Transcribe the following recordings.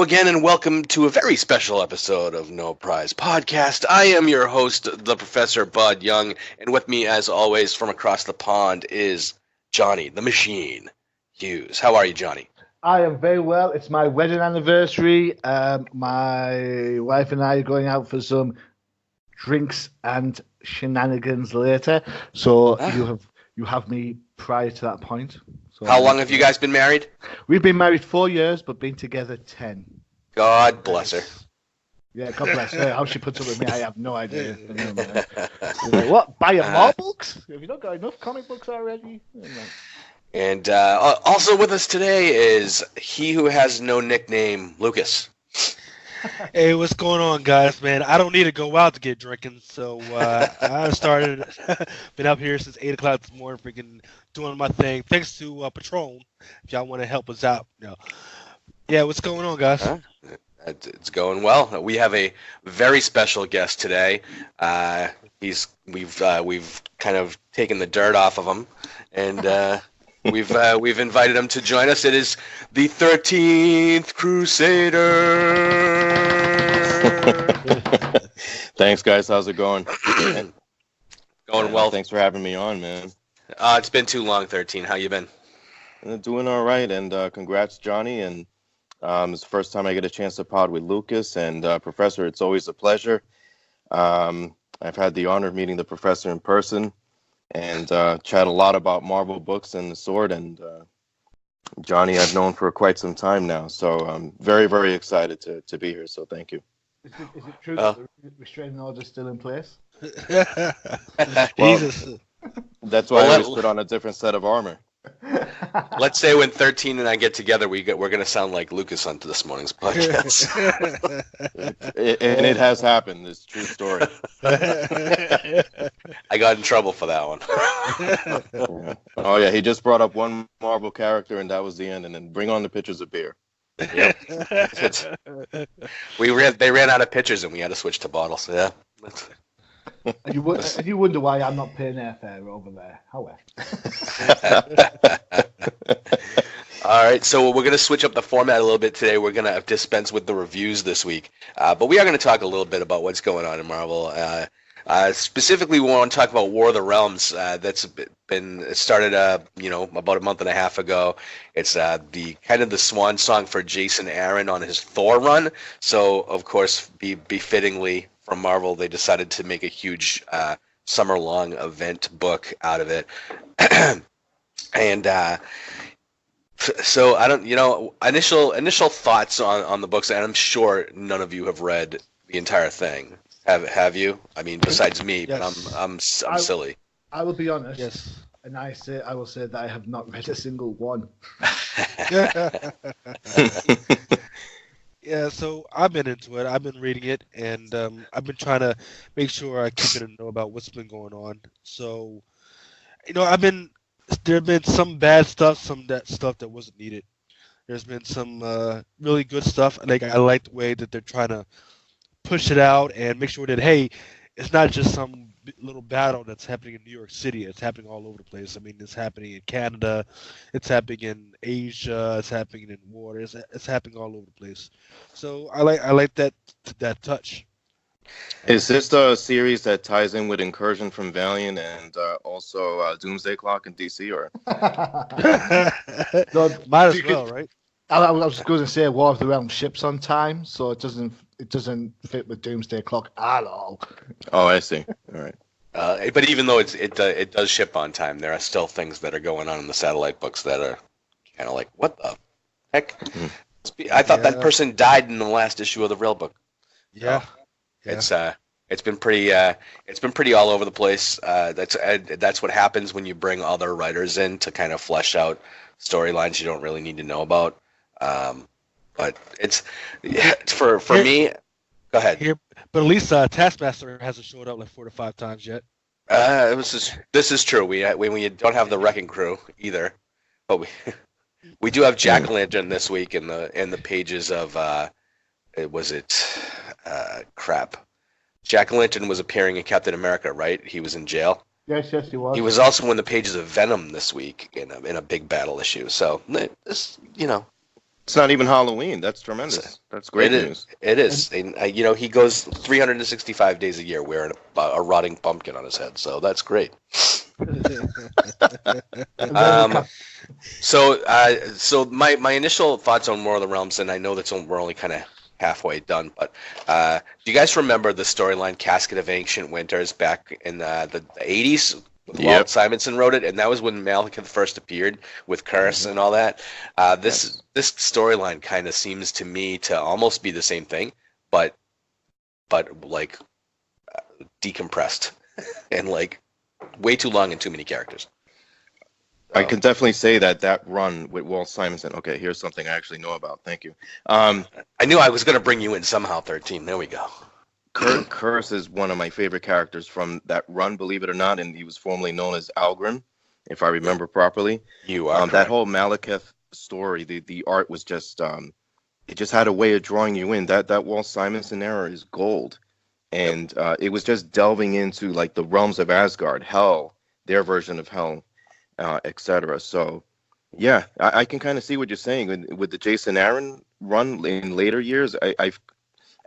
again, and welcome to a very special episode of No Prize Podcast. I am your host, the Professor Bud Young, and with me, as always, from across the pond is Johnny, the Machine Hughes. How are you, Johnny? I am very well. It's my wedding anniversary. My wife and I are going out for some drinks and shenanigans later. So you have me prior to that point. So How long have you guys been married? We've been married 4 years, but been together 10. God bless her. Yeah, God bless her. How she puts up with me, I have no idea. Like, what? Buy her more books? Have you not got enough comic books already? And also with us today is he who has no nickname, Lucas. Hey, what's going on, guys? Man, I don't need to go out to get drinking, so I started. Been up here since 8 o'clock this morning, freaking doing my thing. Thanks to Patron, if y'all want to help us out. Yeah, what's going on, guys? It's going well. We have a very special guest today. We've kind of taken the dirt off of him, and we've invited him to join us. It is the 13th Crusader. Thanks, guys. How's it going? Going well. Thanks for having me on, man. It's been too long, 13. How you been? Doing all right, and congrats, Johnny. And it's the first time I get a chance to pod with Lucas and Professor. It's always a pleasure. I've had the honor of meeting the Professor in person and chat a lot about Marvel books and the sword. And Johnny, I've known for quite some time now, so I'm very, very excited to be here. So thank you. Is it true that the restraining order is still in place? Well, that's why I always put on a different set of armor. Let's say when 13 and I get together, we're going to sound like Lucas on this morning's podcast. And it has happened. It's a true story. I got in trouble for that one. Yeah. Oh, yeah. He just brought up one Marvel character, and that was the end. And then bring on the pitchers of beer. Yep. They ran out of pitchers, and we had to switch to bottles. Yeah. And you wonder why I'm not paying airfare over there. However. All right, so we're going to switch up the format a little bit today. We're going to dispense with the reviews this week. But we are going to talk a little bit about what's going on in Marvel. Specifically, we want to talk about War of the Realms. That's been started, about a month and a half ago. It's the kind of the swan song for Jason Aaron on his Thor run. So, of course, befittingly from Marvel, they decided to make a huge summer-long event book out of it. And so I don't, initial thoughts on the books, and I'm sure none of you have read the entire thing. Have you? I mean, besides me, yes. But I'm silly. I will be honest. Yes. And I will say that I have not read a single one. Yeah, so I've been into it. I've been reading it, and I've been trying to make sure I keep it in know about what's been going on. So, there have been some bad stuff, some stuff that wasn't needed. There's been some really good stuff. Like I like the way that they're trying to push it out and make sure that, hey, it's not just some little battle that's happening in New York City. It's happening all over the place. I mean, it's happening in Canada, it's happening in Asia, it's happening in water, it's happening all over the place. So I like that touch. Is this the series that ties in with Incursion from Valiant and also Doomsday Clock in DC, or? Might as well, right? I was going to say War of the Realms ships on time, so it doesn't fit with Doomsday Clock at all. Oh, I see. All right. But even though it does ship on time, there are still things that are going on in the satellite books that are kind of like, what the heck? Mm-hmm. I thought that person died in the last issue of the Real book. Yeah. It's been pretty all over the place. That's what happens when you bring other writers in to kind of flesh out storylines you don't really need to know about. But it's for me. Go ahead. But at least Taskmaster hasn't showed up like 4 to 5 times yet. This is true. We don't have the Wrecking Crew either, but we do have Jack-O-Lantern this week in the pages of Jack-O-Lantern was appearing in Captain America, right? He was in jail. Yes, he was. He was also in the pages of Venom this week in a big battle issue. So this, It's not even Halloween. That's tremendous. That's great news. It is. And, he goes 365 days a year wearing a rotting pumpkin on his head, so that's great. So my initial thoughts on War of the Realms, and I know that we're only kind of halfway done, but do you guys remember the storyline Casket of Ancient Winters back in the 80s? Walt Simonson wrote it, and that was when Malekith first appeared with Curse and all that. This storyline kind of seems to me to almost be the same thing, but like decompressed and like way too long and too many characters. I can definitely say that run with Walt Simonson. Okay, here's something I actually know about. Thank you. I knew I was going to bring you in somehow, 13. There we go. Curse is one of my favorite characters from that run, believe it or not, and he was formerly known as Algrim, if I remember properly. You are that whole Malekith story. The art was just it just had a way of drawing you in. That Walt Simonson era is gold, and it was just delving into like the realms of Asgard, Hell, their version of Hell, etc. So, yeah, I can kind of see what you're saying with the Jason Aaron run in later years. I've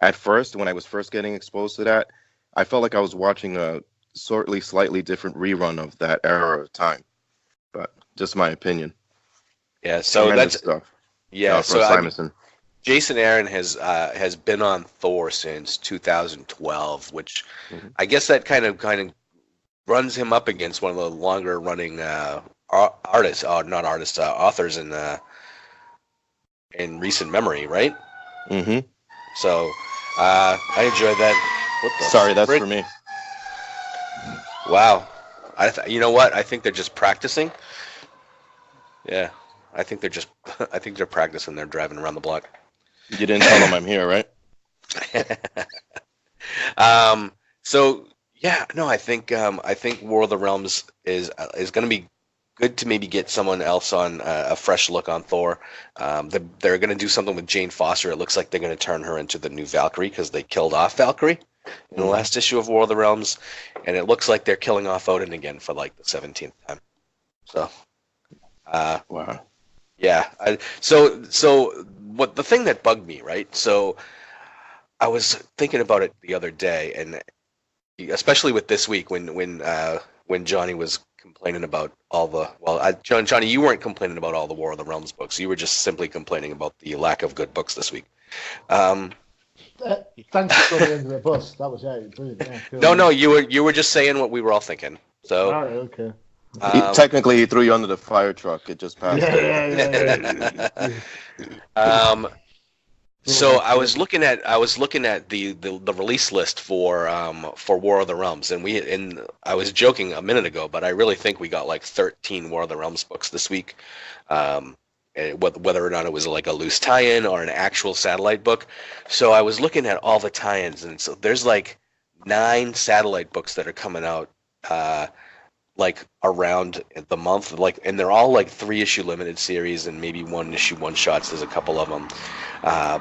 at first, when I was first getting exposed to that, I felt like I was watching a slightly different rerun of that era of time. But just my opinion. Yeah, so tremendous that's stuff. Yeah, so Simonson. Jason Aaron has been on Thor since 2012, which I guess that kind of runs him up against one of the longer running authors in recent memory, right? Mm-hmm. So I enjoyed that. Sorry, that's for me. Wow. You know what? I think they're just practicing. Yeah, I think they're practicing. They're driving around the block. You didn't tell them I'm here, right? So yeah, no, I think War of the Realms is going to be good to maybe get someone else on a fresh look on Thor. They're going to do something with Jane Foster. It looks like they're going to turn her into the new Valkyrie because they killed off Valkyrie in the last issue of War of the Realms, and it looks like they're killing off Odin again for like the 17th time. So, wow. Yeah. So what the thing that bugged me, right? So I was thinking about it the other day, and especially with this week when Johnny was complaining about all the Johnny, you weren't complaining about all the War of the Realms books. You were just simply complaining about the lack of good books this week. Thanks for coming into the bus. That was brilliant. Yeah, No, cool. you were just saying what we were all thinking. So all right, okay. Technically, he threw you under the fire truck. It just passed. Yeah. So I was looking at the release list for War of the Realms, and I was joking a minute ago, but I really think we got like 13 War of the Realms books this week. Whether or not it was like a loose tie-in or an actual satellite book. So I was looking at all the tie-ins, and so there's like 9 satellite books that are coming out like around the month, and they're all like 3-issue limited series and maybe 1-issue one-shots. There's a couple of them,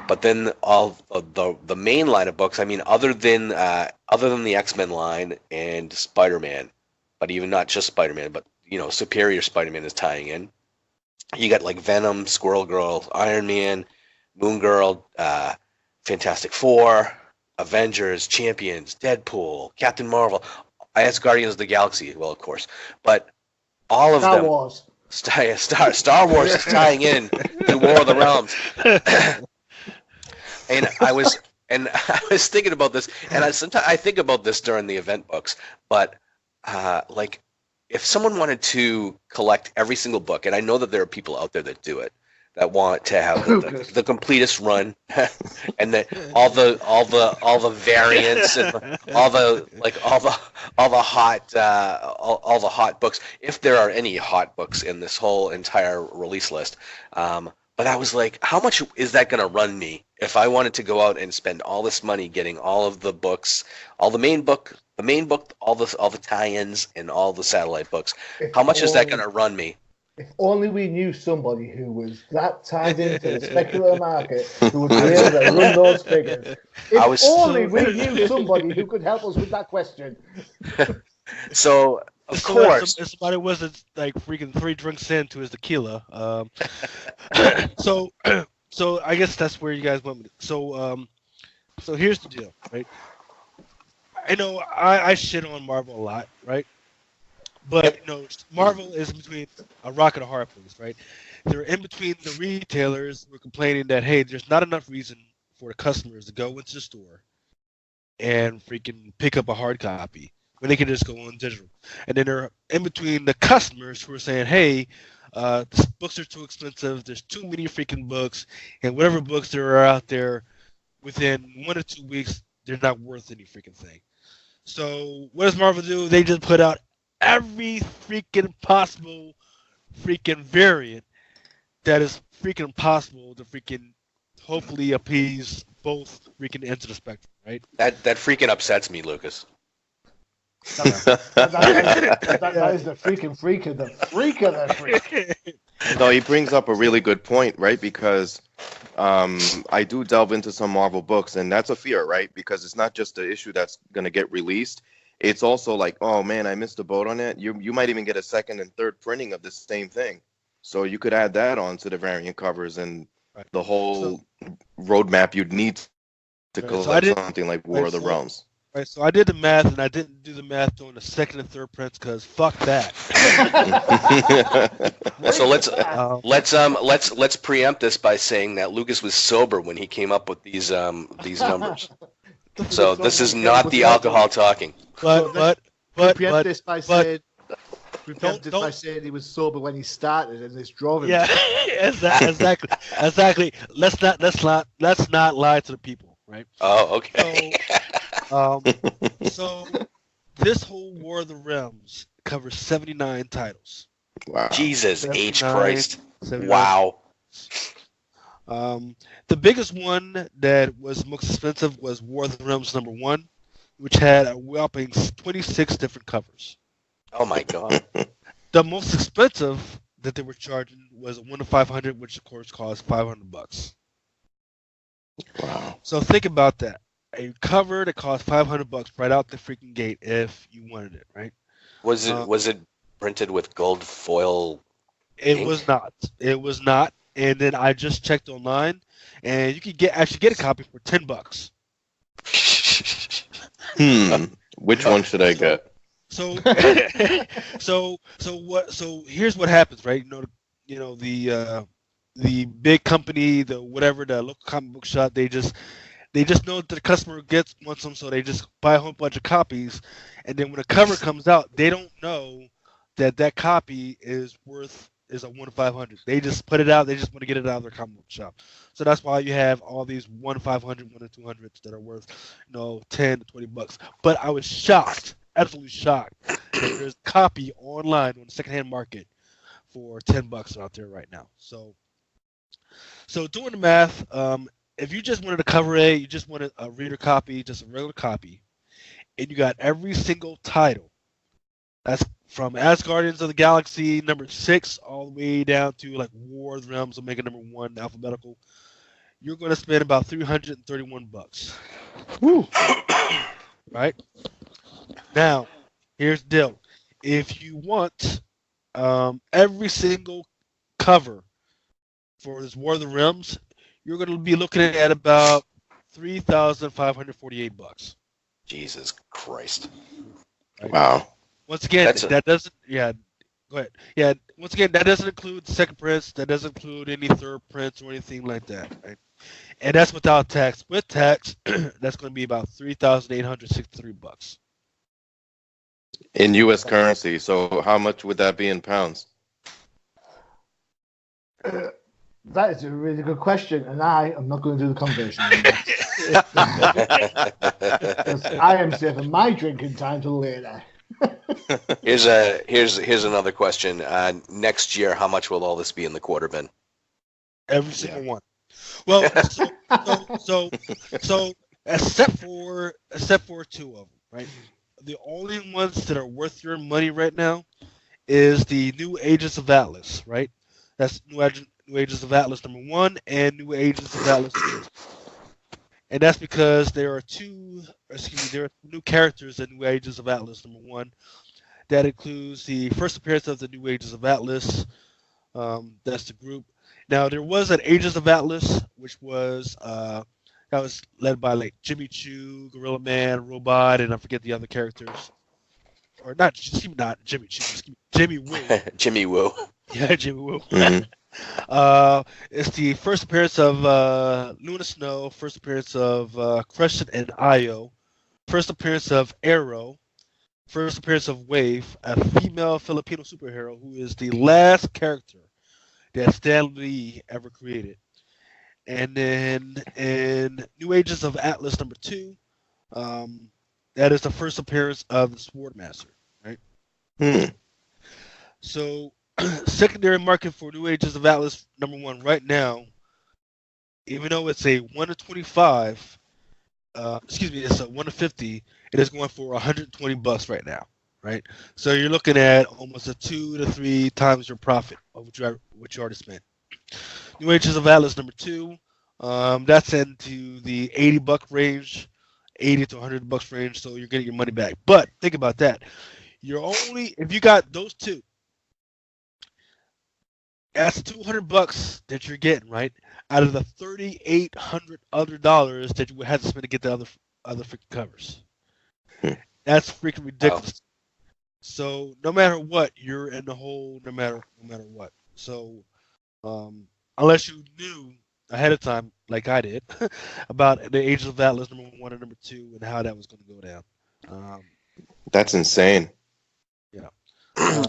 but then all of the main line of books. I mean, other than the X-Men line and Spider-Man, but even not just Spider-Man, but Superior Spider-Man is tying in. You got like Venom, Squirrel Girl, Iron Man, Moon Girl, Fantastic Four, Avengers, Champions, Deadpool, Captain Marvel. I asked Guardians of the Galaxy, well, of course, but all of them. Wars. Star Wars is tying in to War of the Realms, and I was thinking about this, and sometimes I think about this during the event books, but like if someone wanted to collect every single book, and I know that there are people out there that do it, that want to have the completest run, and that all the variants and all the hot books, if there are any hot books in this whole entire release list. But I was like, how much is that going to run me if I wanted to go out and spend all this money getting all of the books, all the main book, all the tie-ins, and all the satellite books? How much is that going to run me? If only we knew somebody who was that tied into the speculative market who would be able to run those figures. If only we knew somebody who could help us with that question. So, of course. If somebody wasn't like freaking 3 drinks into his tequila. So, So I guess that's where you guys went with it. So here's the deal, right? I know I shit on Marvel a lot, right? But Yep. Marvel is between a rock and a hard place, right? They're in between the retailers who are complaining that hey, there's not enough reason for the customers to go into the store and freaking pick up a hard copy when they can just go on digital. And then they're in between the customers who are saying, hey, the books are too expensive. There's too many freaking books, and whatever books there are out there within 1 or 2 weeks, they're not worth any freaking thing. So what does Marvel do? They just put out every freaking possible freaking variant that is freaking possible to freaking hopefully appease both freaking ends of the spectrum, right? That freaking upsets me, Lucas. That is the freaking freak of the freak of the freak. No, he brings up a really good point, right? Because I do delve into some Marvel books, and that's a fear, right? Because it's not just the issue that's going to get released. It's also like, oh man, I missed the boat on it. You might even get a second and third printing of the same thing. So you could add that on to the variant covers and the whole roadmap you'd need to collect something like War of the Realms. Right, so I did the math, and I didn't do the math doing the second and third prints because fuck that. So let's preempt this by saying that Lucas was sober when he came up with these numbers. So this is not the alcohol talking. But preempt this by saying he was sober when he started, and this drove him. Yeah, exactly. Let's not lie to the people, right? Oh, okay. So this whole War of the Realms covers 79 titles. Wow. Jesus H. 79, Christ. 79. Wow. The biggest one that was most expensive was War of the Realms #1, which had a whopping 26 different covers. Oh my God. The most expensive that they were charging was a 1 to 500, which of course cost $500. Wow. So think about that. A cover that cost $500 right out the freaking gate if you wanted it, right? Was it printed with gold foil? It was not. It was not. And then I just checked online, and you could actually get a copy for $10. Which one should I get? So here's what happens, right? The big company, the local comic book shop, they just know that the customer wants them, so they just buy a whole bunch of copies, and then when a cover comes out, they don't know that copy is a 1 to 500. They just put it out. They just want to get it out of their comic book shop. So that's why you have all these 1 to 500, 1 to 200s that are worth, $10 to $20. But I was shocked, absolutely shocked, that there's a copy online on the secondhand market for $10 out there right now. So doing the math, if you just wanted a cover A, you just wanted a reader copy, just a regular copy, and you got every single title. That's from Asgardians of the Galaxy #6 all the way down to like War of the Realms, Omega #1, alphabetical. You're going to spend about $331. Woo. Right? Now, here's the deal. If you want every single cover for this War of the Realms, you're going to be looking at about $3,548. Jesus Christ. Right? Wow. Once again, that doesn't. Yeah, go ahead. Yeah, once again, that doesn't include second prints. That doesn't include any third prints or anything like that. Right? And that's without tax. With tax, that's going to be about $3,863. In U.S. currency. So how much would that be in pounds? That is a really good question, and I am not going to do the conversion. I am saving my drinking time till later. Here's another question. Next year, how much will all this be in the quarter bin? Every single one. Well, so except for 2 of them, right? The only ones that are worth your money right now is the New Agents of Atlas, right? That's New Agents of Atlas #1 and New Agents of Atlas 2. And that's because there are new characters in New Agents of Atlas #1. That includes the first appearance of the New Agents of Atlas. That's the group. Now there was an Ages of Atlas, which was that was led by like Jimmy Choo, Gorilla Man, Robot, and I forget the other characters. Or not Jimmy Choo, excuse me, Jimmy Woo. Jimmy Woo. Yeah, Jimmy Woo. Mhm. It's the first appearance of Luna Snow, first appearance of Crescent and Io, first appearance of Arrow, first appearance of Wave, a female Filipino superhero who is the last character that Stan Lee ever created. And then in New Ages of Atlas #2, that is the first appearance of the Swordmaster, right? Hmm. So, secondary market for New Ages of Atlas #1 right now, even though it's a 1 to 25, it's a 1 to 50, it is going for $120 right now, right? So you're looking at almost a 2 to 3 times your profit of what you already spent. New Ages of Atlas #2, that's into the $80 range, $80 to $100 range, so you're getting your money back. But think about that. If you got those two, that's $200 that you're getting, right? Out of the $3,800 other dollars that you would have to spend to get the other freaking covers. That's freaking ridiculous. So no matter what, you're in the hole no matter what. So unless you knew ahead of time, like I did, about the Ages of Atlas #1 and #2 and how that was going to go down. That's insane.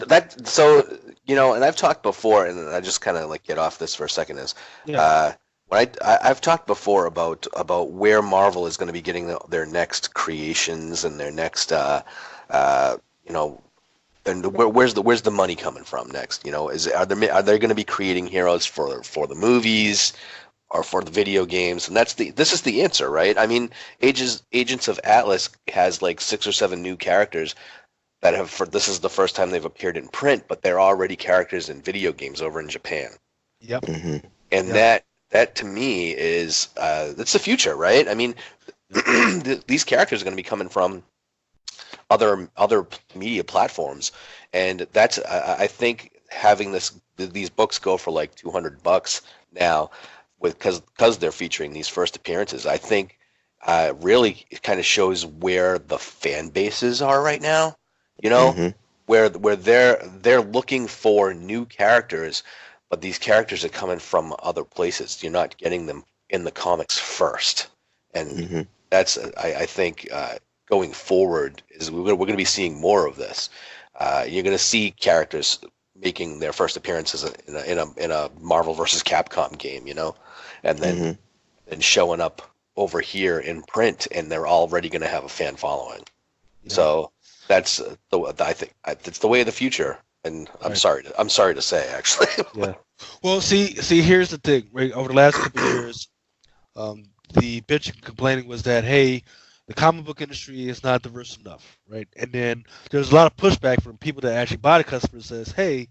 That so and I've talked before, and I just kind of like get off this for a second. When I've talked before about where Marvel is going to be getting their next creations and their next and where's the money coming from next? Are they going to be creating heroes for the movies or for the video games? And this is the answer, right? I mean, Agents of Atlas has like 6 or 7 new characters that this is the first time they've appeared in print, but they're already characters in video games over in Japan. Yep. Mm-hmm. And that to me is that's the future, right? I mean, these characters are going to be coming from other media platforms, and that's I think having these books go for like $200 now, because they're featuring these first appearances. I think really it kind of shows where the fan bases are right now. Mm-hmm. Where they're looking for new characters, but these characters are coming from other places. You're not getting them in the comics first, and Mm-hmm. that's I think going forward is we're going to be seeing more of this. You're going to see characters making their first appearances in a Marvel versus Capcom game, and then showing up over here in print, and they're already going to have a fan following. Yeah. So that's I think it's the way of the future, and I'm sorry to say, actually. Yeah. Well, see, here's the thing, right? Over the last couple of years, the bitch and complaining was that, hey, the comic book industry is not diverse enough, right? And then there's a lot of pushback from people that actually buy the customers says, hey,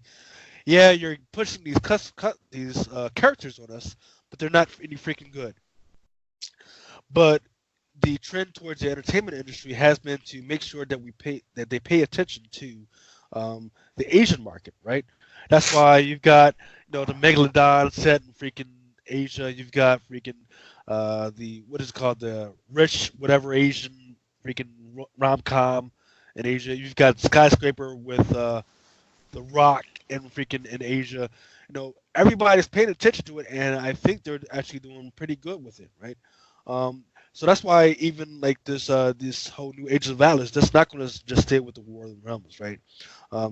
yeah, you're pushing these characters on us, but they're not any freaking good. But the trend towards the entertainment industry has been to make sure that they pay attention to the Asian market, right? That's why you've got the Megalodon set in freaking Asia. You've got freaking the rich whatever Asian freaking rom-com in Asia. You've got Skyscraper with The Rock in Asia. Everybody's paying attention to it, and I think they're actually doing pretty good with it, right? So that's why even like this whole New Ages of Atlas, that's not going to just stay with the War of the Realms, right?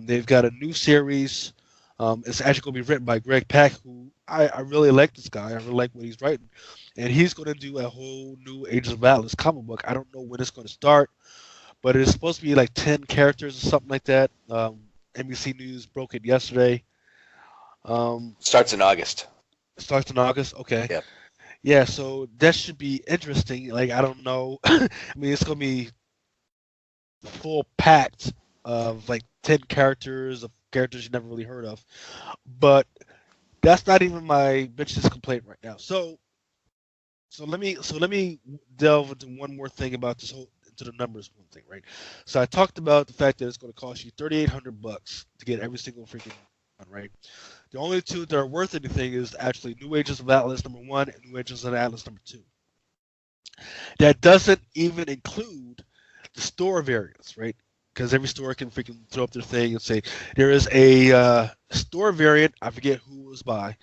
They've got a new series. It's actually going to be written by Greg Pak, who I really like this guy. I really like what he's writing. And he's going to do a whole new Ages of Atlas comic book. I don't know when it's going to start, but it's supposed to be like 10 characters or something like that. NBC News broke it yesterday. Starts in August. Starts in August? Okay. Yep. Yeah, so that should be interesting. Like, I don't know. I mean, it's going to be full packed of like 10 characters of characters you never really heard of. But that's not even my bitch's complaint right now. So let me delve into one more thing about this whole into the numbers one thing, right? So I talked about the fact that it's going to cost you $3,800 to get every single freaking one, right? The only two that are worth anything is actually New Agents of Atlas #1 and New Agents of Atlas #2. That doesn't even include the store variants, right? Because every store can freaking throw up their thing and say there is a store variant. I forget who it was by.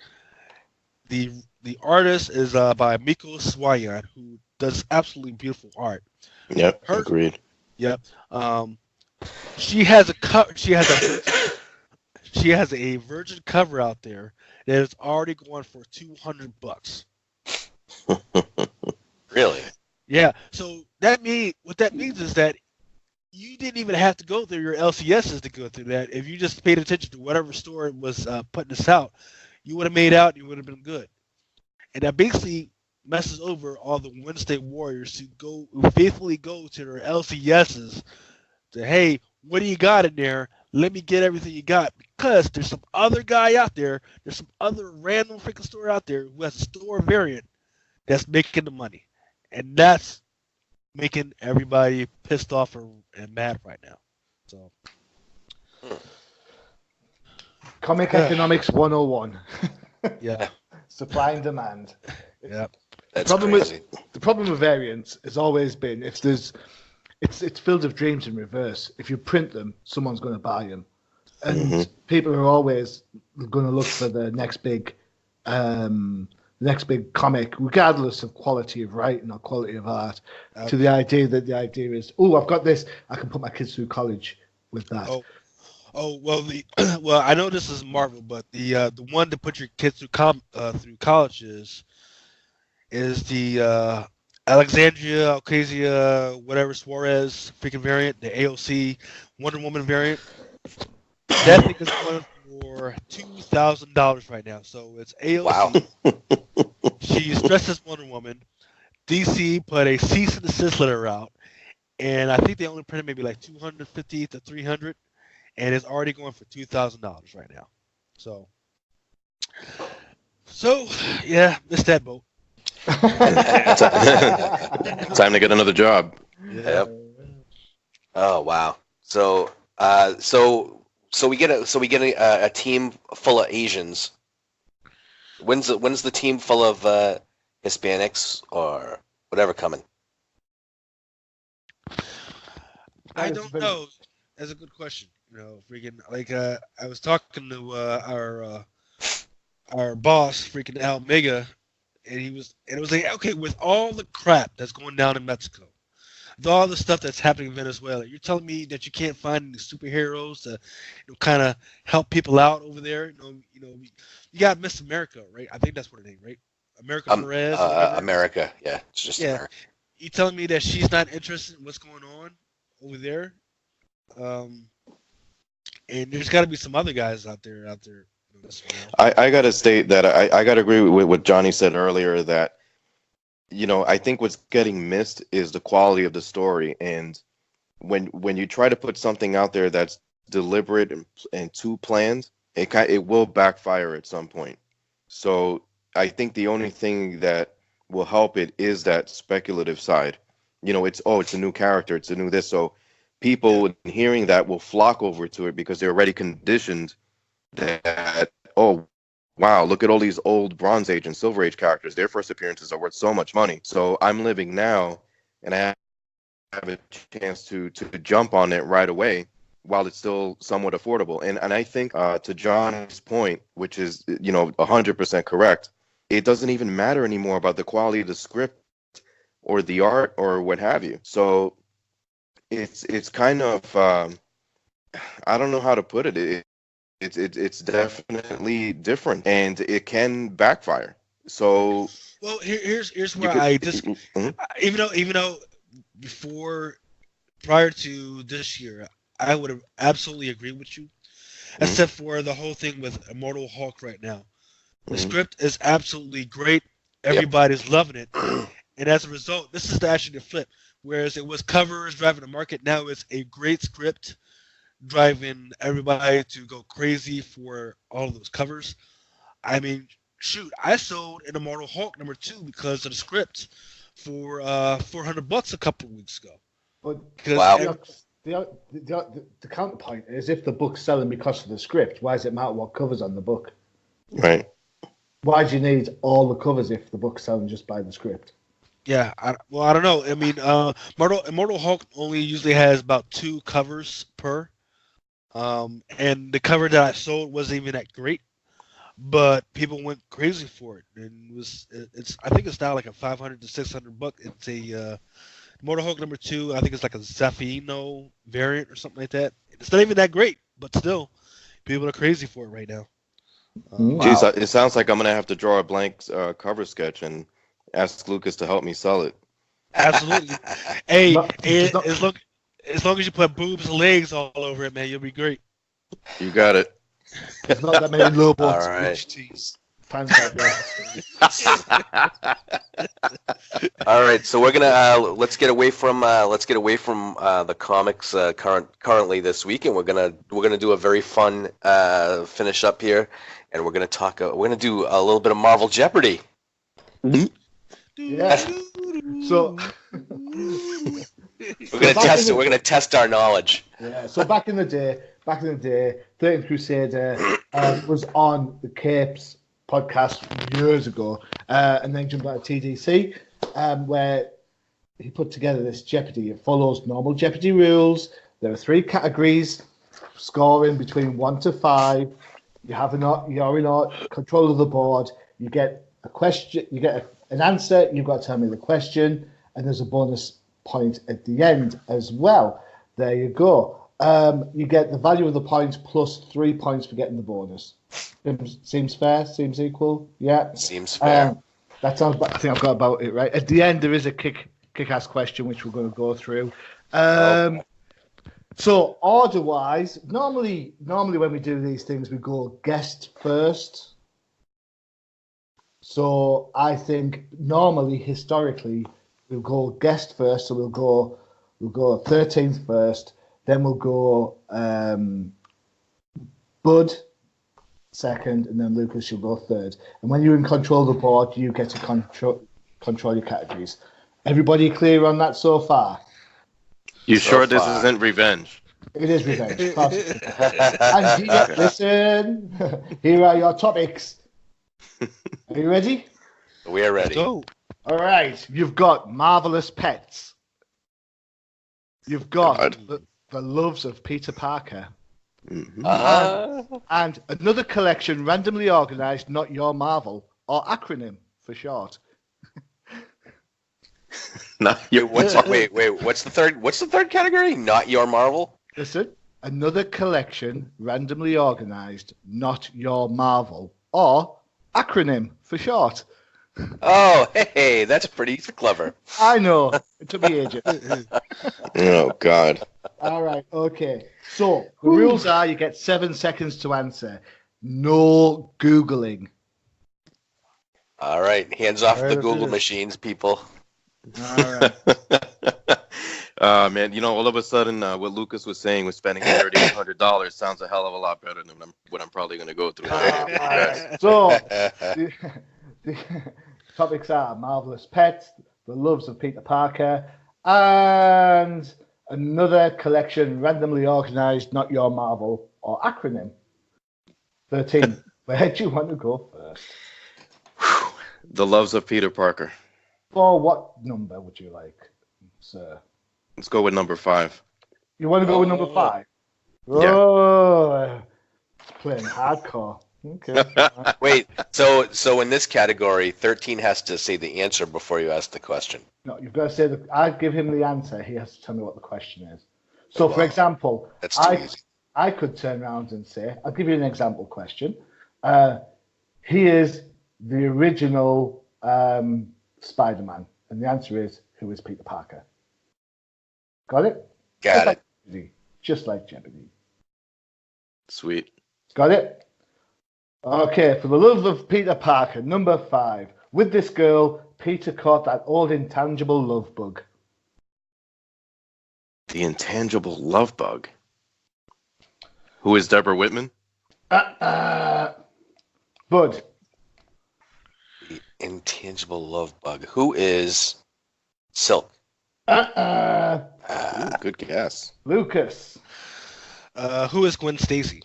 The artist is by Miko Swayan, who does absolutely beautiful art. Yep, agreed. Yep. She has a virgin cover out there that is already going for $200. Really? Yeah. So what that means is that you didn't even have to go through your LCSs to go through that. If you just paid attention to whatever store was putting this out, you would have made out. You would have been good. And that basically messes over all the Wednesday warriors who faithfully go to their LCSs to, hey, what do you got in there? Let me get everything you got, because there's some other guy out there. There's some other random freaking store out there who has a store variant that's making the money, and that's making everybody pissed off and mad right now. So, Comic Economics 101. yeah. Supply and demand. Yeah. That's crazy. The problem with variants has always been it's Field of Dreams in reverse. If you print them, someone's going to buy them, and people are always going to look for the next big comic, regardless of quality of writing or quality of art. To the idea is, I've got this, I can put my kids through college with that. Well, I know this is Marvel, but the one to put your kids through college is the Alexandria Ocasio whatever Suarez freaking variant, the AOC Wonder Woman variant. That thing is going for $2,000 right now. So it's AOC. Wow. She's dressed as Wonder Woman. DC put a cease and desist letter out, and I think they only printed maybe like 250 to 300, and it's already going for $2,000 right now. So yeah, missed that boat. Time to get another job. Yeah. Yep. Oh wow. So we get a team full of Asians. When's the team full of Hispanics or whatever coming? I don't know. That's a good question. Freaking like I was talking to our boss, freaking Al Mega, and it was like, okay, with all the crap that's going down in Mexico, with all the stuff that's happening in Venezuela, you're telling me that you can't find any superheroes to kind of help people out over there? You got Miss America, right? I think that's what her name, right? America Perez. America, yeah, it's just America. You telling me that she's not interested in what's going on over there? And there's got to be some other guys out there. I gotta state that I gotta agree with what Johnny said earlier, that I think what's getting missed is the quality of the story, and when you try to put something out there that's deliberate and too planned, it will backfire at some point. So I think the only thing that will help it is that speculative side. It's a new character, it's a new this, so people hearing that will flock over to it because they're already conditioned that, oh wow, look at all these old Bronze Age and Silver Age characters, their first appearances are worth so much money, so I'm living now and I have a chance to jump on it right away while it's still somewhat affordable. And I think to John's point, which is 100% correct, it doesn't even matter anymore about the quality of the script or the art or what have you. So it's kind of I don't know how to put it. It's definitely different, and it can backfire. So here's where I just even though prior to this year, I would have absolutely agreed with you, except for the whole thing with Immortal Hulk right now. The script is absolutely great. Everybody's loving it, and as a result, this is actually the flip. Whereas it was covers driving the market, now it's a great script driving everybody to go crazy for all of those covers. I mean, shoot, I sold an Immortal Hulk #2 because of the script for $400 a couple of weeks ago. But wow. The counterpoint is, if the book's selling because of the script, why does it matter what covers on the book? Right. Why do you need all the covers if the book's selling just by the script? Yeah, I don't know. I mean, Immortal Hulk only usually has about 2 covers per, and the cover that I sold wasn't even that great, but people went crazy for it, and it's I think it's now like a 500 to 600 buck. It's a Immortal Hulk #2. I think it's like a Zafino variant or something like that. It's not even that great, but still, people are crazy for it right now. Wow. Geez, it sounds like I'm gonna have to draw a blank cover sketch and ask Lucas to help me sell it. Absolutely. Hey, It's not- as long as you put boobs and legs all over it, man, you'll be great. You got it. There's not that many low All boats right. fans out there. All right, so we're gonna let's get away from the comics currently this week, and we're gonna do a very fun finish up here, and we're gonna do a little bit of Marvel Jeopardy. Yeah. So We're gonna test our knowledge. yeah. So back in the day, 13th Crusader was on the Capes podcast years ago, and then jumped out to TDC, where he put together this Jeopardy. It follows normal Jeopardy rules. There are 3 categories, scoring between 1 to 5. You're in control of the board. You get a question. You get an answer. You've got to tell me the question, and there's a bonus point at the end as well. There you go. You get the value of the points plus 3 points for getting the bonus. Seems fair. Seems equal. Yeah. Seems fair. That sounds. I think I've got about it right. At the end, there is a kick-ass question which we're going to go through. Okay. So order-wise, normally when we do these things, we go guest first. So I think normally, historically, we'll go guest first. So we'll go 13th first. Then we'll go Bud second, and then Lucas, you'll go third. And when you're in control of the board, you get to control your categories. Everybody clear on that so far? You sure this isn't revenge? It is revenge. And listen, here are your topics. Are you ready? We are ready. Go. All right. You've got marvelous pets. You've got the loves of Peter Parker. Mm-hmm. And another collection randomly organized, not your Marvel, or acronym for short. What's the third category? Not your Marvel? Listen, another collection randomly organized, not your Marvel, or acronym for short. Oh, hey, that's pretty clever. I know. It took me ages. Oh, God. All right, okay. So the rules are you get 7 seconds to answer. No Googling. All right, hands off Right, the Google finish. machines, people. All right. Man, all of a sudden, what Lucas was saying was spending $3,800 sounds a hell of a lot better than what I'm probably going to go through. So the topics are marvelous pets, the loves of Peter Parker, and another collection randomly organized, not your Marvel, or acronym. 13. Where do you want to go first? The loves of Peter Parker. For what number would you like, sir? Let's go with number 5. You want to go with number 5? Yeah. Oh, playing hardcore. Okay. Wait, so in this category, 13 has to say the answer before you ask the question. No, you've got to say I give him the answer. He has to tell me what the question is. So, for example, That's too easy. I could turn around and say, I'll give you an example question. He is the original Spider-Man. And the answer is, who is Peter Parker? Got it? Got it. Jeopardy. Just like Jeopardy. Sweet. Got it? Okay, for the love of Peter Parker, number 5. With this girl, Peter caught that old intangible love bug. The intangible love bug. Who is Deborah Whitman? Bud. The intangible love bug. Who is Silk? Ooh, good guess. Lucas. Who is Gwen Stacy?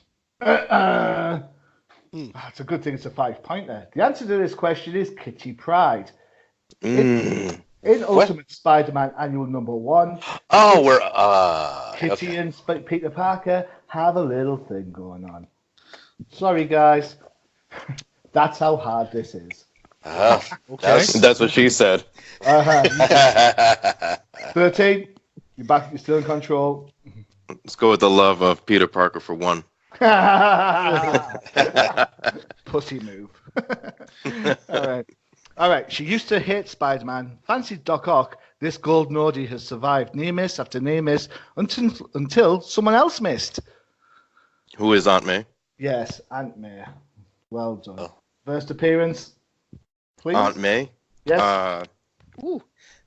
It's a good thing it's a 5-pointer. The answer to this question is Kitty Pryde. Mm. In Ultimate Spider-Man Annual Number 1, Oh, we're Kitty okay. and Peter Parker have a little thing going on. Sorry, guys. That's how hard this is. Oh, Okay. That's what she said. 13, you're back. You're still in control. Let's go with the love of Peter Parker for 1. Pussy move. All right. She used to hate Spider-Man, fancied Doc Ock. This gold Noddy has survived near miss after near miss until someone else missed. Who is Aunt May? Yes, Aunt May. Well done. Oh. First appearance, please. Aunt May? Yes.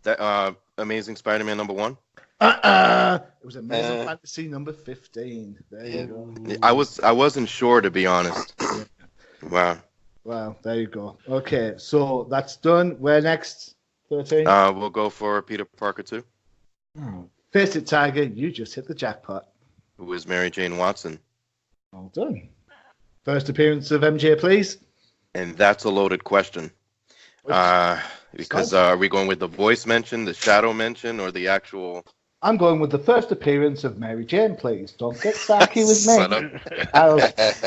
That Amazing Spider-Man number 1? It was Amazing Fantasy number 15. There you go. I wasn't sure, to be honest. Wow. Well, there you go. Okay, so that's done. Where next? 13. We'll go for Peter Parker 2. Face it, Tiger. You just hit the jackpot. Who is Mary Jane Watson? Well done. First appearance of MJ, please. And that's a loaded question. Because are we going with the voice mention, the shadow mention, or the actual... I'm going with the first appearance of Mary Jane, please. Don't get sarky with Son me. of-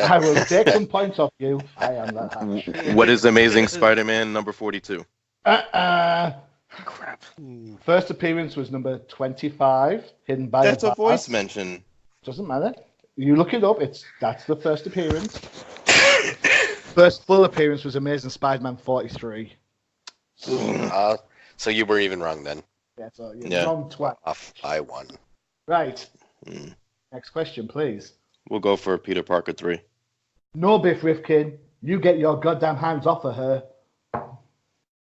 I will take some points off you. I am that hash. What is Amazing Spider-Man number 42? Crap. First appearance was number 25, hidden by That's the a voice bars. mention. Doesn't matter. You look it up. That's the first appearance. First full appearance was Amazing Spider-Man 43. So you were even wrong then. Yeah, so you're Yeah. wrong twice. Off by 1. Right. Mm. Next question, please. We'll go for Peter Parker 3. No, Biff Rifkin. You get your goddamn hands off of her.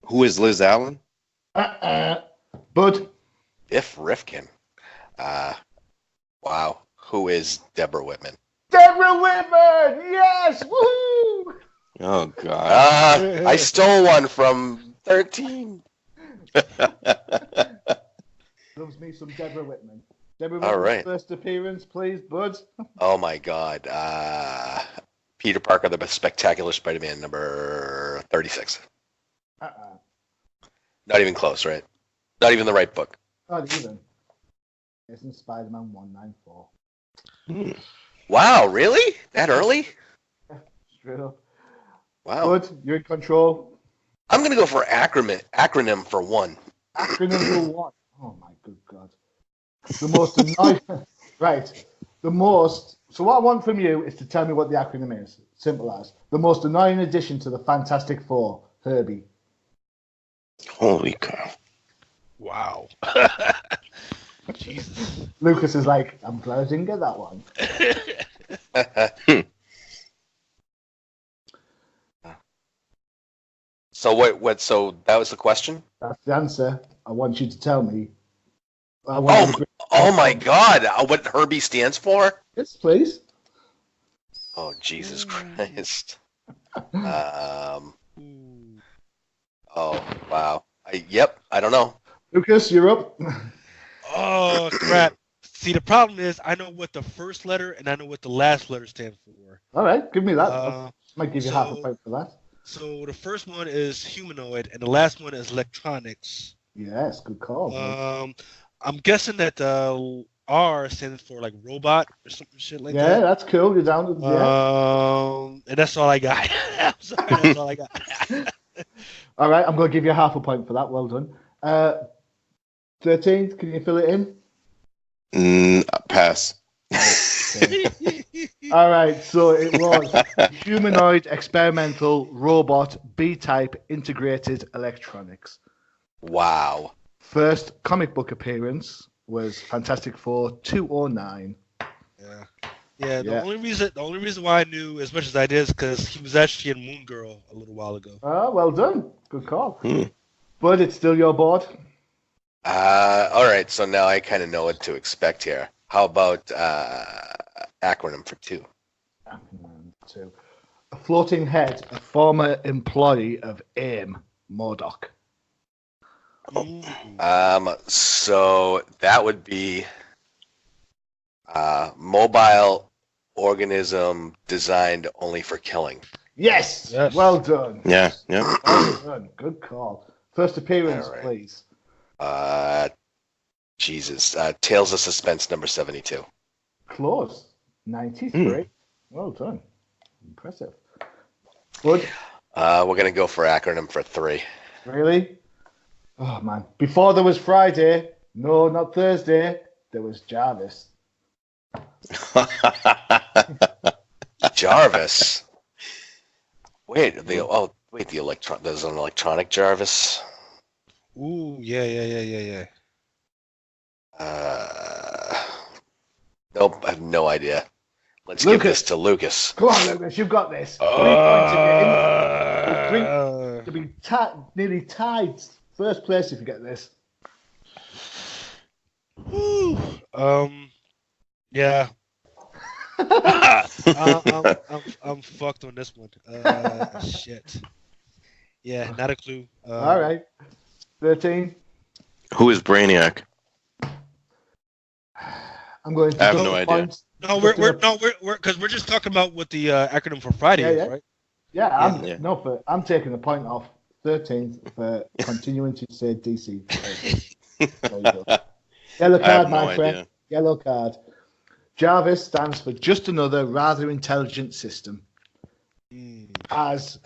Who is Liz Allen? Bud. Biff Rifkin. Wow. Who is Deborah Whitman? Deborah Whitman! Yes! Woohoo! Oh, God. I stole one from 13. Loves me some Deborah Whitman. Deborah All Whitman's right. first appearance, please, Bud. Oh my God. Peter Parker, the Spectacular Spider-Man, number 36. Not even close, right? Not even the right book. Not even. Isn't Spider-Man 194? Wow, really? That early? Straight up. Wow. Bud, you're in control. I'm gonna go for acronym for 1. Acronym for what? Oh my good God. The most annoying. Right. The most. So what I want from you is to tell me what the acronym is. Simple as. The most annoying addition to the Fantastic Four. Herbie. Holy cow. Wow. Jesus. Lucas is like, I'm glad I didn't get that one. So what? So that was the question? That's the answer. I want you to tell me. Oh my God! What Herbie stands for? Yes, please. Oh Jesus Christ! Oh wow! I don't know. Lucas, you're up. Oh, crap. See, the problem is I know what the first letter and I know what the last letter stand for. All right, give me that. Might give you half a so- point for that. So the first one is humanoid and the last one is electronics. Yes, good call. I'm guessing that R stands for like robot or something shit like yeah, that. that's cool. You're down to And that's all I got. I'm sorry, that's all I got. All right, I'm going to give you half a point for that. Well done. 13, can you fill it in? Pass. All right, so it was humanoid, experimental, robot, B-type, integrated electronics. Wow. First comic book appearance was Fantastic Four 209. Yeah. The only reason why I knew as much as I did is because he was actually in Moon Girl a little while ago. Oh, well done. Good call. But it's still your board. All right. So now I kind of know what to expect here. How about acronym for 2? Two. A floating head, a former employee of AIM, MODOK. So that would be mobile organism designed only for killing. Yes. Yes. Well done. Yeah, yeah. Well done. Good call. First appearance, All right. please. Jesus. Tales of Suspense number 72. Close. 93. Well done. Impressive. Good. We're going to go for acronym for 3. Really? Oh, man. Before there was Friday, no, not Thursday, there was Jarvis. Jarvis. Wait, the there's an electronic Jarvis. Ooh, yeah. Nope, I have no idea. Let's Lucas. give this to Lucas. Come on, Lucas, you've got this. 3 points if you get in. You'll be nearly tied. First place if you get this. Whew. Yeah. I'm fucked on this one. Shit. Yeah, not a clue. All right. 13. Who is Brainiac? I'm going to I have double no idea. points. No, we're because we're just talking about what the acronym for Friday Yeah, is, yeah. right? Yeah, I'm taking the point off 13th for continuing to say DC. There you go. Yellow I have card, no my friend. idea. Yellow card. Jarvis stands for just another rather intelligent system. As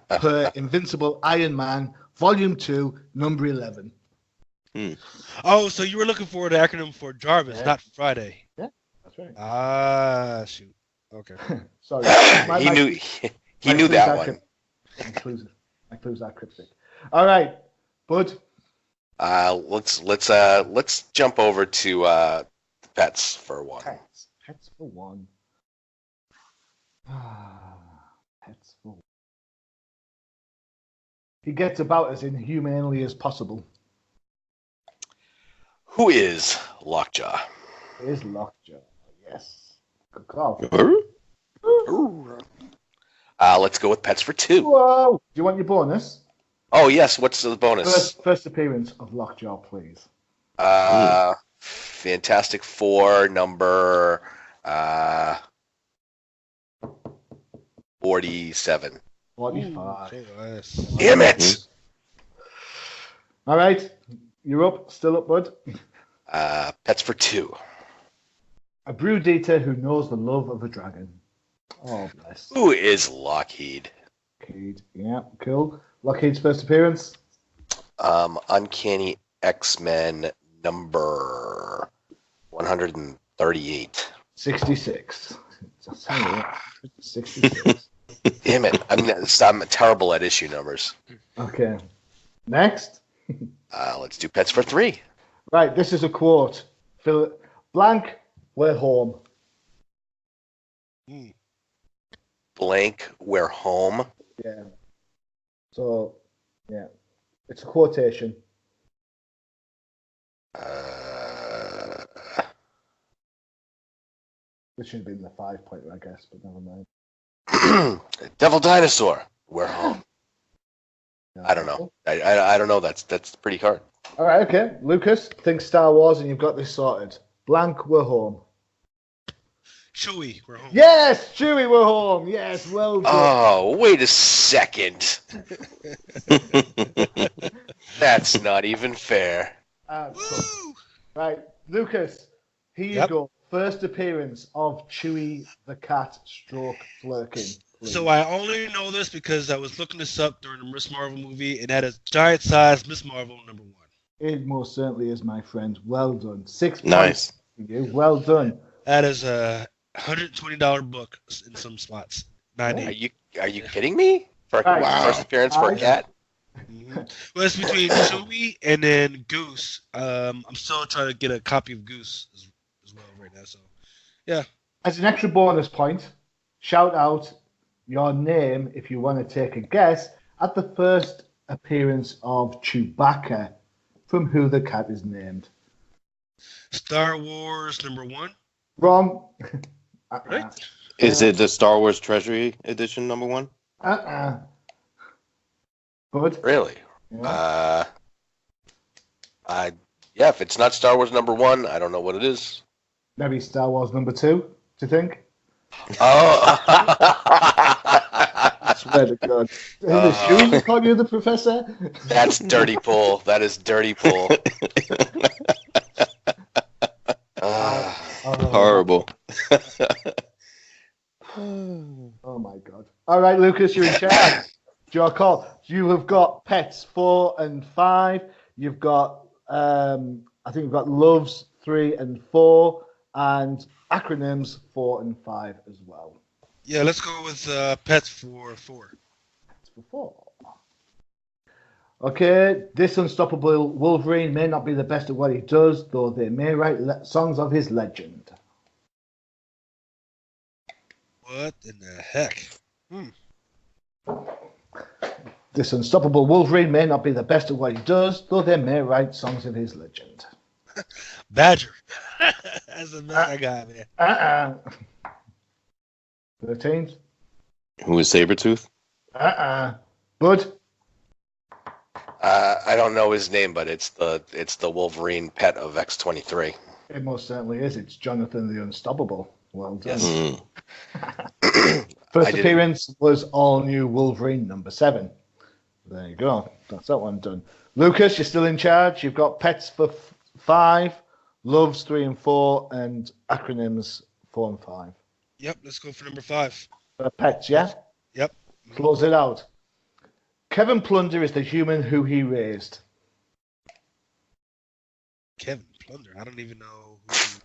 per Invincible Iron Man, Volume 2, Number 11. Oh, so you were looking for the acronym for Jarvis, Yeah. not Friday. Yeah, that's right. Ah, shoot. Okay. Sorry. He knew that one. My clues are cryptic. All right, Bud. Let's jump over to pets for 1. Pets for 1. Pets for 1. He gets about as inhumanely as possible. Who is Lockjaw? It is Lockjaw. Yes. Good call. Let's go with pets for 2. Whoa! Do you want your bonus? Oh yes, what's the bonus? First appearance of Lockjaw, please. Fantastic Four number 47. 45. Ooh, nice. Damn it! All right. You're up. Still up, Bud. Pets for 2. A brood eater who knows the love of a dragon. Oh, bless. Who is Lockheed? Lockheed. Yeah, cool. Lockheed's first appearance. Uncanny X-Men number 138. 66. 66. Damn it! I'm terrible at issue numbers. Okay. Next. Let's do pets for 3. Right, this is a quote. Blank, we're home. Blank, we're home. Yeah. So, yeah. It's a quotation. This should have been the 5-pointer, I guess, but never mind. Devil Dinosaur, we're home. No. I don't know. I don't know. That's pretty hard. All right, okay. Lucas, think Star Wars and you've got this sorted. Blank, we're home. Chewie, we're home. Yes, Chewie, we're home. Yes, well done. Oh, wait a second. That's not even fair. Woo! Right, Lucas, here you go. First appearance of Chewie the cat stroke Flurkin. Please. So I only know this because I was looking this up during the Miss Marvel movie, and that is giant size Miss Marvel number 1. It most certainly is, my friend. Well done. 6 points. Nice. For you. Well done. That is a $120 book in some spots. 90. Are you kidding me? For Right. first appearance for a cat? Mm-hmm. Well, it's between Chewie and then Goose. I'm still trying to get a copy of Goose as well right now. So, yeah. As an extra bonus point, shout out your name if you want to take a guess at the first appearance of Chewbacca from Who the Cat is Named. Star Wars number 1. Wrong. Right? Is it the Star Wars Treasury Edition number 1? Good. Really? Yeah. Yeah, if it's not Star Wars number 1, I don't know what it is. Maybe Star Wars number 2, do you think? Oh. Swear to God. In the shoes you call you the professor? That's dirty pool. That is dirty pool. Horrible. Oh my God. All right, Lucas, you're in charge. It's your call. You have got pets 4 and 5. You've got, I think you've got loves 3 and 4, and acronyms 4 and 5 as well. Yeah, let's go with pets for 4. Pets for 4. Okay, this unstoppable Wolverine may not be the best at what he does, though they may write songs of his legend. What in the heck? This unstoppable Wolverine may not be the best at what he does, though they may write songs of his legend. Badger. That's the bad guy, man. 13. Who is Sabretooth? Bud? I don't know his name, but it's the Wolverine pet of X-23. It most certainly is. It's Jonathan the Unstoppable. Well done. Yes. First appearance was all new Wolverine number 7. There you go. That's that one done. Lucas, you're still in charge. You've got pets for 5, loves 3 and 4, and acronyms 4 and 5. Yep, let's go for number 5. Pets, yeah? Yep. Close it out. Kevin Plunder is the human who he raised. Kevin Plunder. I don't even know who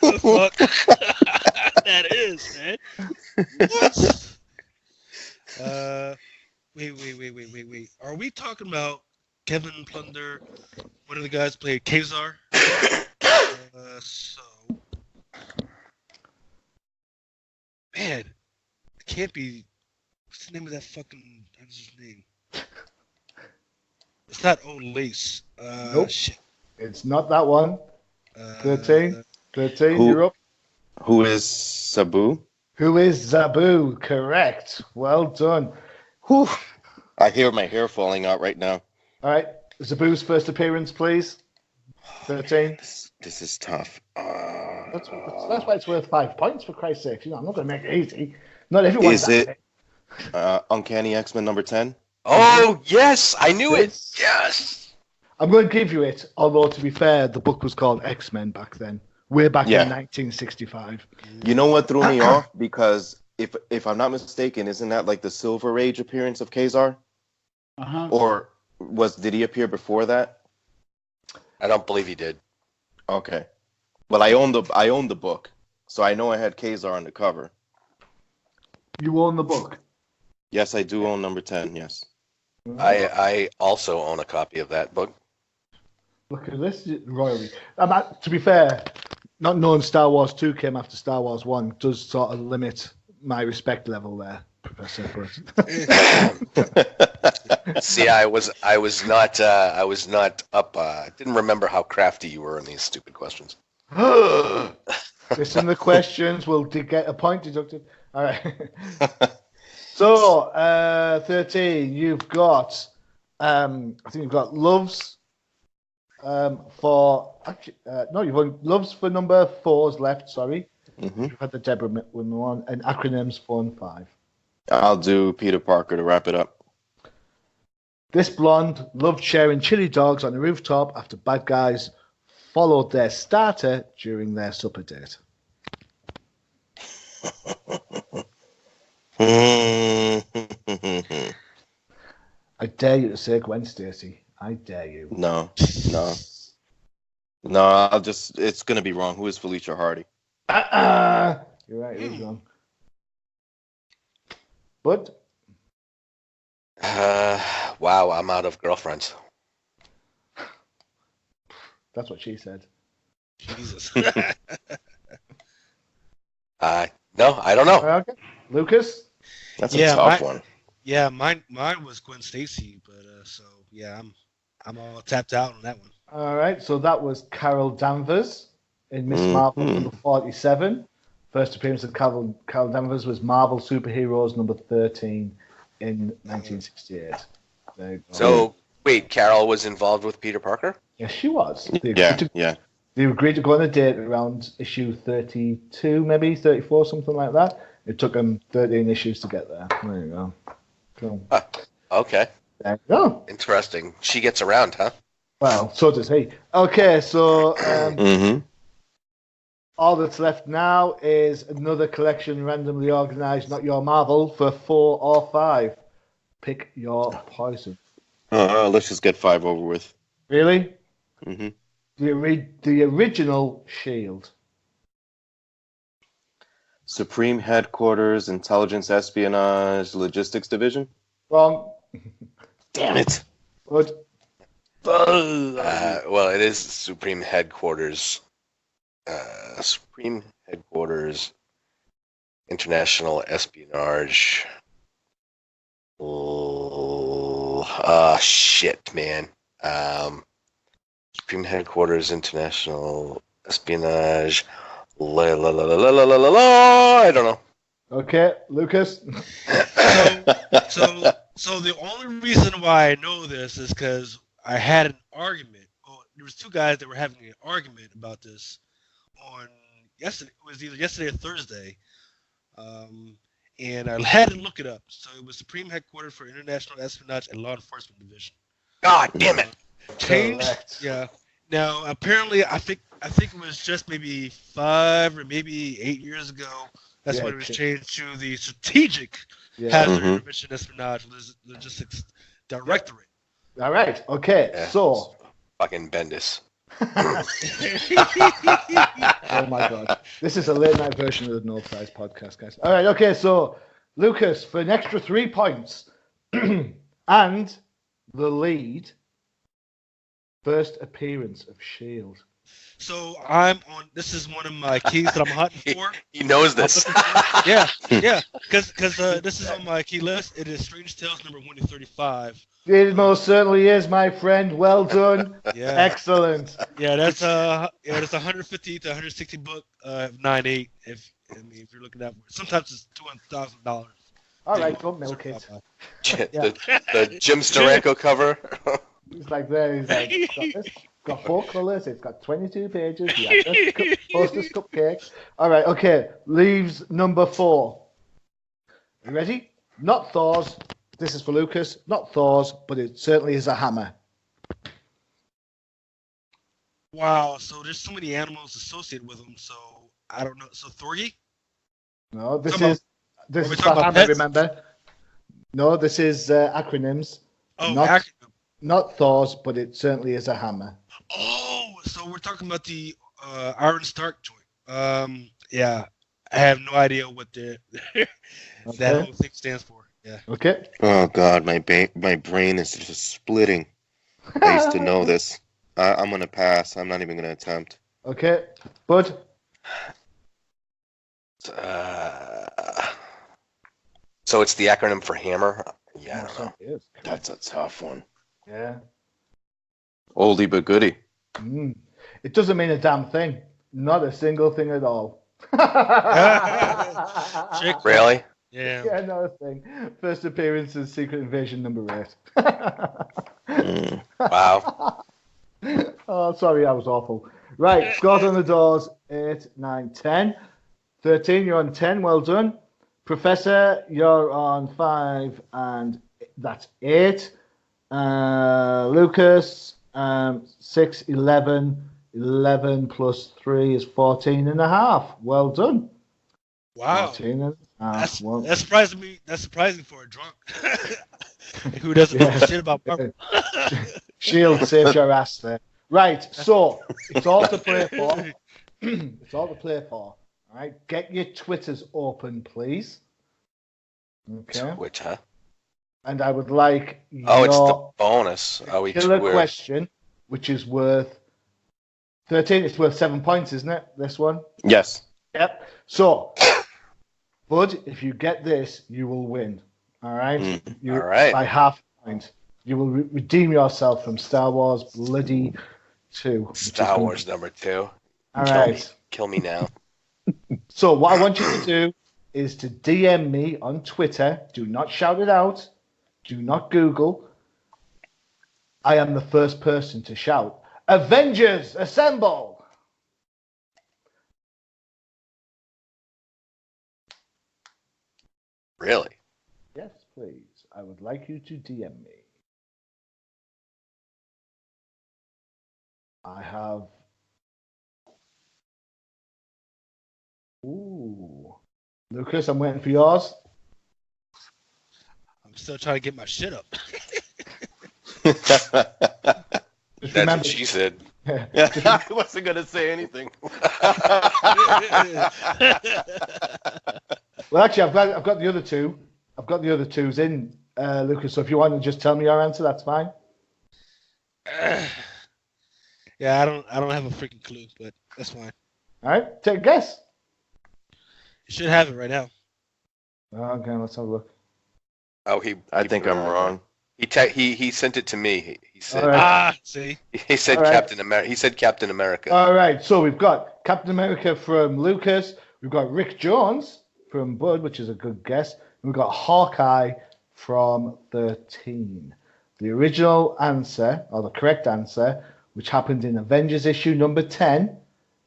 the fuck that is, man. What? Wait. Are we talking about Kevin Plunder? One of the guys played Kazar. Man, it can't be. What's the name of that fucking? What's his name? It's not Old Lace. Nope. Shit. It's not that one. 13. 13, you're up. Who is Sabu? Who is Zabu? Correct. Well done. Whew. I hear my hair falling out right now. All right. Zabu's first appearance, please. 13. This is tough. That's why it's worth 5 points, for Christ's sake. You know, I'm not going to make it easy. Not everyone's Is it Uncanny X-Men number 10? Oh, yes! I knew it! Yes! I'm going to give you it, although, to be fair, the book was called X-Men back then. Way back in 1965. You know what threw me off? Because if I'm not mistaken, isn't that like the Silver Age appearance of Kazar? Uh-huh. Or did he appear before that? I don't believe he did. Okay. Well, I own the book, so I know I had Kazar on the cover. You own the book? Yes, I do own number 10, yes. I also own a copy of that book. Look at this royalty. To be fair, not knowing Star Wars 2 came after Star Wars 1 does sort of limit my respect level there, Professor. See, I was not up. I didn't remember how crafty you were in these stupid questions. Listen, the questions will get a point deducted. All right. So, 13, you've got, I think you've got loves for, you've got loves for number 4's left, sorry. Mm-hmm. You've had the Deborah one, and acronyms 4 and 5. I'll do Peter Parker to wrap it up. This blonde loved sharing chili dogs on the rooftop after bad guys followed their starter during their supper date. I dare you to say Gwen Stacy. I dare you. No. It's going to be wrong. Who is Felicia Hardy? You're right, it is wrong. But? Wow, I'm out of girlfriends. That's what she said. Jesus. No, I don't know. Okay. Lucas? That's a tough one. Yeah, mine was Gwen Stacy, but so yeah, I'm all tapped out on that one. All right, so that was Carol Danvers in Miss Marvel number 47. First appearance of Carol Danvers was Marvel Superheroes number 13 in 1968. There you go. So, wait, Carol was involved with Peter Parker? Yes, she was. Yeah. They agreed to go on a date around issue 32, maybe 34, something like that. It took them 13 issues to get there. There you go. Cool. Okay. There you go. Interesting. She gets around, huh? Well, so does he. Okay, so Mm-hmm. all that's left now is another collection randomly organised, not your Marvel, for 4 or 5. Pick your poison. Let's just get 5 over with. Really? Mm-hmm. The original Shield. Supreme Headquarters, Intelligence, Espionage, Logistics Division. Wrong. Damn it. Good. Well, it is Supreme Headquarters. Supreme Headquarters, International Espionage. Shit, man. Supreme Headquarters, International Espionage. I don't know. Okay, Lucas. So the only reason why I know this is because I had an argument. Oh, there was 2 guys that were having an argument about this on yesterday. It was either yesterday or Thursday, and I had to look it up. So it was Supreme Headquarters for International Espionage and Law Enforcement Division. God damn it! Changed. Correct. Yeah. Now apparently, I think it was just maybe 5 or maybe 8 years ago. That's when it was changed to the Strategic Hazard Information Espionage Logistics Directorate. All right. Okay. Yeah. So. Fucking Bendis. Oh my God. This is a late night version of the No Prize podcast, guys. All right. Okay. So, Lucas, for an extra 3 points and the lead, first appearance of S.H.I.E.L.D. So I'm on. This is one of my keys that I'm hunting for. He knows this. Yeah, because this is on my key list. It is Strange Tales number 135. It most certainly is, my friend. Well done. Yeah, Excellent. yeah. That's that's 150 to 160 book 9.8. If you're looking at, sometimes it's $200,000. All right, don't milk it. The Jim Steranko cover. He's like there. He's like, it's got 4 colors. It's got 22 pages. Yeah, posters, cupcakes. All right, okay. Leaves number 4. You ready? Not Thor's. This is for Lucas. Not Thor's, but it certainly is a hammer. Wow. So there's so many animals associated with them. So I don't know. So Thorgy? No, this Are is we for talking about hammer. pets? Remember? No, this is acronyms. Oh, Not Thor's, but it certainly is a hammer. Oh, so we're talking about the Iron Stark joint. Yeah, I have no idea what that whole thing stands for. Yeah. Okay. Oh God, my brain is just splitting. I used to know this. I'm gonna pass. I'm not even gonna attempt. Okay, Bud. So it's the acronym for hammer. Yeah, I don't know. It is. That's a tough one. Yeah. Oldie but goodie. It doesn't mean a damn thing. Not a single thing at all. Really? Yeah. Yeah, not a thing. First appearance in Secret Invasion number 8. Wow. Oh, sorry, I was awful. Right, scores on the doors 8, 9, 10. 13, you're on 10. Well done. Professor, you're on 5, and that's 8. Lucas, 6, 11. 11 plus 3 is 14 and a half. Well done. Wow. 14 and a half. That's surprising me. That's surprising for a drunk who doesn't know shit about Marvel. Shield saved your ass there. Right, so it's all to play for. It's all to play for. All right, get your Twitters open, please. Okay. Twitter. And I would like Oh, it's the your bonus. killer question, which is worth 13. It's worth 7 points, isn't it? This one. Yes. Yep. So, Bud, if you get this, you will win. All right. All right. By half a point. You will redeem yourself from Star Wars Bloody 2. Star Wars number 2. All right. Kill me now. So what I want you to do is to DM me on Twitter. Do not shout it out. Do not Google. I am the first person to shout, Avengers, assemble! Really? Yes, please. I would like you to DM me. I have. Ooh. Lucas, I'm waiting for yours. I'm still trying to get my shit up. Just That's remember. what she said. I wasn't gonna say anything. Well, actually, I've got the other two. I've got the other twos in, Lucas. So if you want to just tell me your answer, that's fine. Yeah, I don't have a freaking clue, but that's fine. All right, take a guess. You should have it right now. Okay, let's have a look. Oh, I think I'm wrong. He sent it to me. He said All right. See? he said All right. Captain America. He said Captain America. All right, so we've got Captain America from Lucas. We've got Rick Jones from Bud, which is a good guess. We've got Hawkeye from 13. The original answer, or the correct answer, which happened in Avengers issue number 10,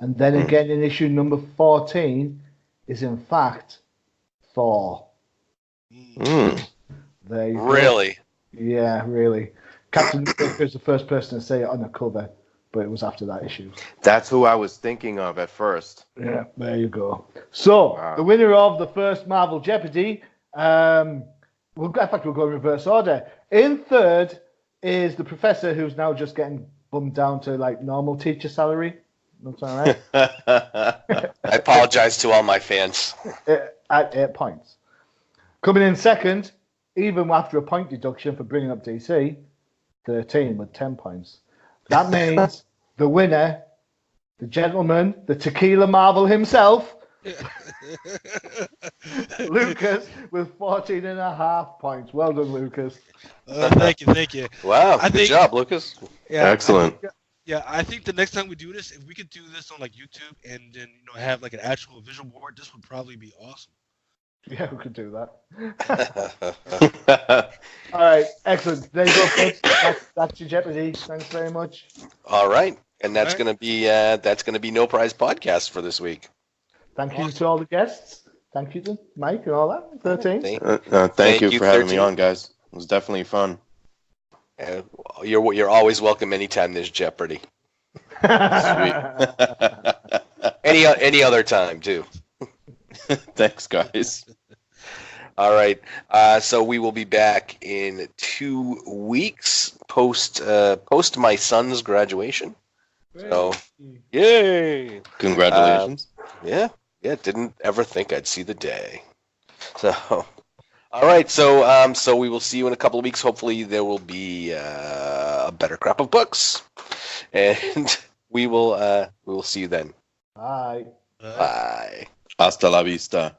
and then again in issue number 14, is in fact Thor. Mm. There you go. Really? Yeah, really. Captain America is the first person to say it on the cover, but it was after that issue. That's who I was thinking of at first. Yeah, there you go. So, Wow. the winner of the first Marvel Jeopardy, in fact, we'll go in reverse order. In third is the professor who's now just getting bumped down to like normal teacher salary. That's all right. I apologize to all my fans. At 8 points. Coming in second, even after a point deduction for bringing up DC, 13 with 10 points. That means the winner, the gentleman, the Tequila Marvel himself, Lucas, with 14.5 points. Well done, Lucas. Thank you. Wow, I good think- job, Lucas. Yeah, Excellent. I think the next time we do this, if we could do this on like YouTube and then have like an actual visual board, this would probably be awesome. Yeah, we could do that. All right, excellent. There you go, folks. That's your Jeopardy. Thanks very much. All right, and that's All right. gonna be No Prize Podcast for this week. Thank you to all the guests. Thank you to Mike and all that. 13. Thank you for having 13. me on, guys. It was definitely fun. You're always welcome anytime there's Jeopardy. Sweet. Any other time too. Thanks, guys. All right. So we will be back in 2 weeks post my son's graduation. So yay! Congratulations. Yeah. Didn't ever think I'd see the day. So, all right. So we will see you in a couple of weeks. Hopefully there will be a better crop of books, and we will see you then. Bye. Bye. Hasta la vista.